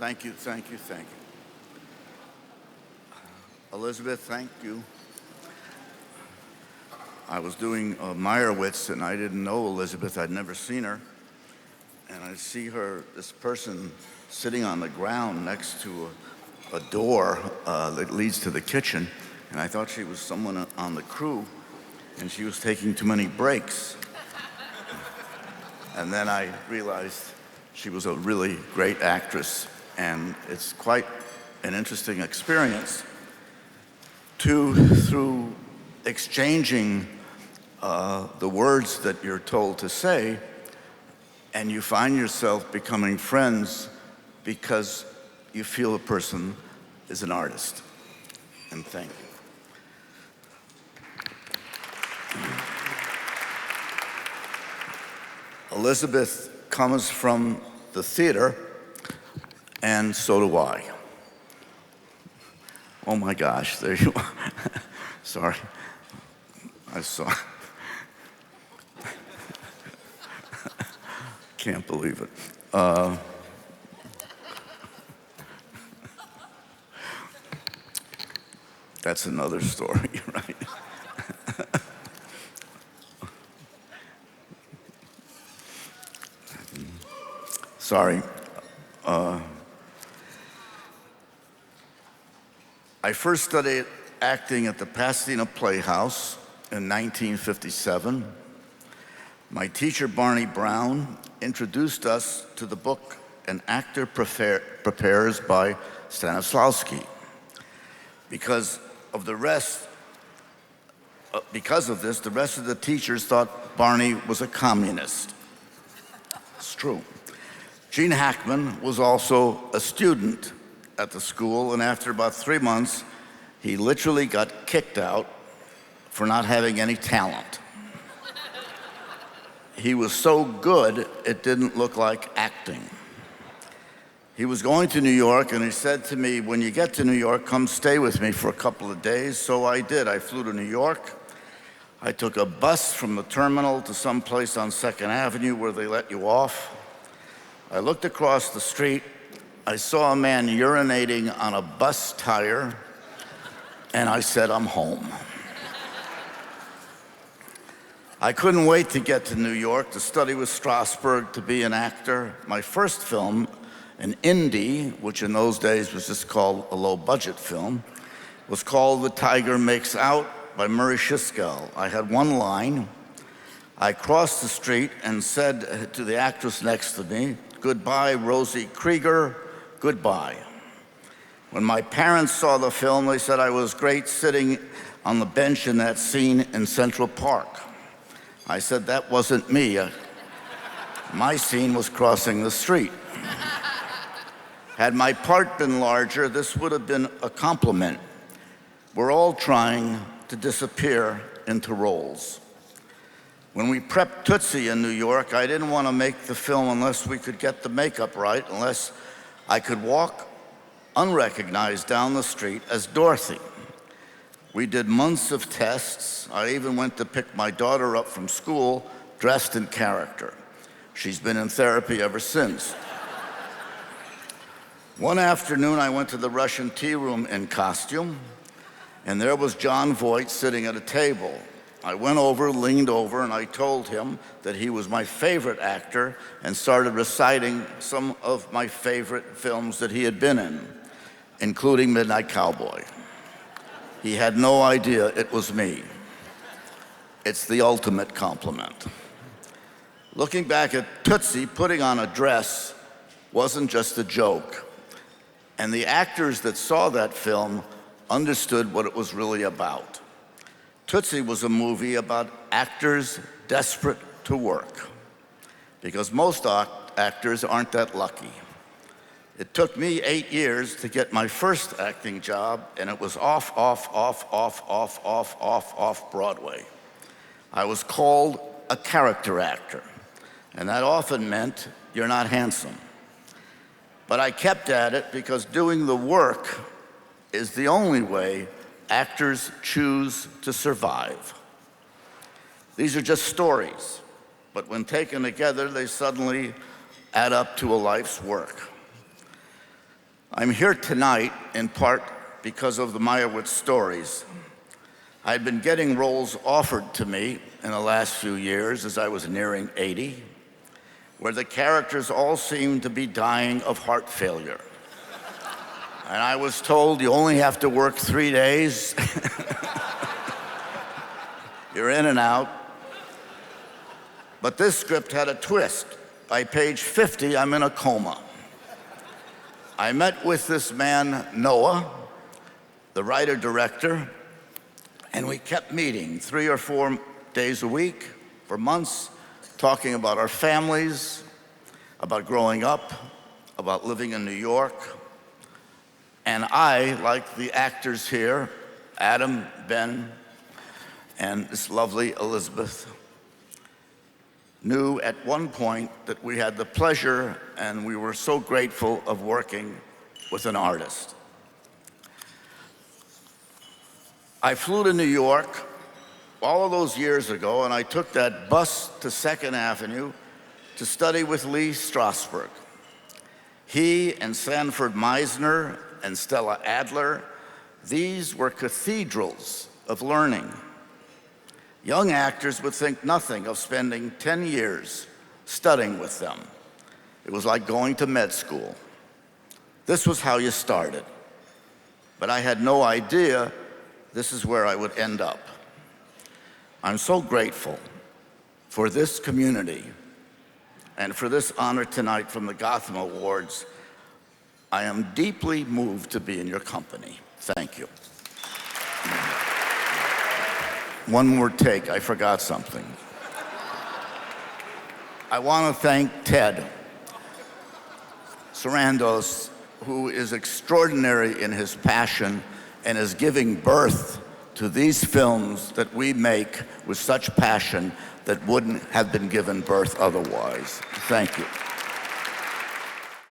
Thank you, thank you, thank you. Elizabeth, thank you. I was doing Meyerowitz, and I didn't know Elizabeth. I'd never seen her. And I see her, this person, sitting on the ground next to a door that leads to the kitchen. And I thought she was someone on the crew, and she was taking too many breaks. And then I realized she was a really great actress, and it's quite an interesting experience through exchanging the words that you're told to say, and you find yourself becoming friends because you feel a person is an artist. And thank you. Elizabeth comes from the theater, and so do I. Oh my gosh, there you are. Sorry, I saw. Can't believe it. That's another story, right? Sorry. I first studied acting at the Pasadena Playhouse in 1957. My teacher, Barney Brown, introduced us to the book An Actor Prepares by Stanislavski. Because of this, the rest of the teachers thought Barney was a communist. It's true. Gene Hackman was also a student at the school, and after about 3 months, he literally got kicked out for not having any talent. He was so good, it didn't look like acting. He was going to New York, and he said to me, when you get to New York, come stay with me for a couple of days. So I did. I flew to New York. I took a bus from the terminal to some place on 2nd Avenue where they let you off. I looked across the street. I saw a man urinating on a bus tire, and I said, I'm home. I couldn't wait to get to New York to study with Strasberg to be an actor. My first film, an indie, which in those days was just called a low-budget film, was called The Tiger Makes Out by Murray Schiskell. I had one line. I crossed the street and said to the actress next to me, goodbye, Rosie Krieger, goodbye. When my parents saw the film, they said I was great sitting on the bench in that scene in Central Park. I said, that wasn't me. My scene was crossing the street. Had my part been larger, this would have been a compliment. We're all trying to disappear into roles. When we prepped Tootsie in New York, I didn't want to make the film unless we could get the makeup right, unless I could walk unrecognized down the street as Dorothy. We did months of tests. I even went to pick my daughter up from school dressed in character. She's been in therapy ever since. One afternoon, I went to the Russian tea room in costume, and there was Jon Voight sitting at a table. I went over, leaned over, and I told him that he was my favorite actor and started reciting some of my favorite films that he had been in, including Midnight Cowboy. He had no idea it was me. It's the ultimate compliment. Looking back at Tootsie, putting on a dress wasn't just a joke. And the actors that saw that film understood what it was really about. Tootsie was a movie about actors desperate to work, because most actors aren't that lucky. It took me 8 years to get my first acting job, and it was off Broadway. I was called a character actor, and that often meant you're not handsome. But I kept at it because doing the work is the only way actors choose to survive. These are just stories, but when taken together, they suddenly add up to a life's work. I'm here tonight in part because of the Meyerowitz stories. I'd been getting roles offered to me in the last few years as I was nearing 80, where the characters all seemed to be dying of heart failure. And I was told you only have to work 3 days. You're in and out. But this script had a twist. By page 50, I'm in a coma. I met with this man, Noah, the writer-director, and we kept meeting 3 or 4 days a week for months, talking about our families, about growing up, about living in New York. And I, like the actors here, Adam, Ben, and this lovely Elizabeth, knew at one point that we had the pleasure and we were so grateful of working with an artist. I flew to New York all of those years ago, and I took that bus to 2nd Avenue to study with Lee Strasberg. He and Sanford Meisner and Stella Adler, these were cathedrals of learning. Young actors would think nothing of spending 10 years studying with them. It was like going to med school. This was how you started. But I had no idea this is where I would end up. I'm so grateful for this community and for this honor tonight from the Gotham Awards. I am deeply moved to be in your company. Thank you. One more take, I forgot something. I want to thank Ted Sarandos, who is extraordinary in his passion and is giving birth to these films that we make with such passion that wouldn't have been given birth otherwise. Thank you.